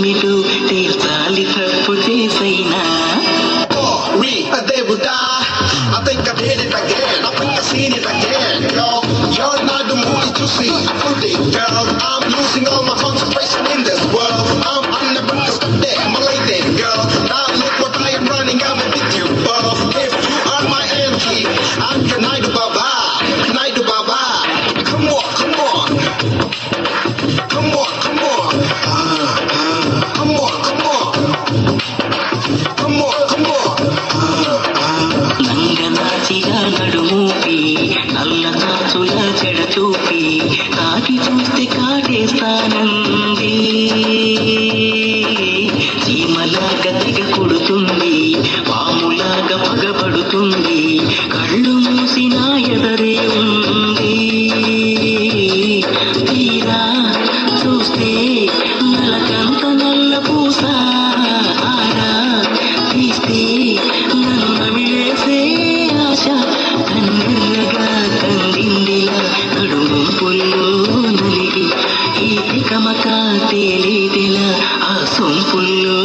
మిటు తీర్చాలి తప్పు చేసైనా దేవుడా I think I did it again. I think I seen it again. You're not the movie to see. Girl, I'm losing all my concentration in this world. I'm unable to stop there, my lady girl. Now look what I am running out with you, girl. If you are my enemy, I'm your Naidu Baba. Naidu Baba. Come on, come on. Come on, come on. Come on, come on. Come on, come on. నంగనాచిగా నడుమూపి నల్ల కాచుల చెడ చూపి తాకి చూస్తే కాటేస్తానంది చీమలాగా తెగ కొడుతుంది పాములాగా పగబడుతుంది కళ్ళు మూసిన ఎదరే ఉంది తీరా చూస్తే నలకంత నల్ల పూస ఆరా తీస్తే నన్ను నమిలేసే ఆశ కన్నెర్రగా కందిందిలా నడుము పుల్లో నలిగి ఈ కమక తేలిదిలా ఆ సొంపుల్లో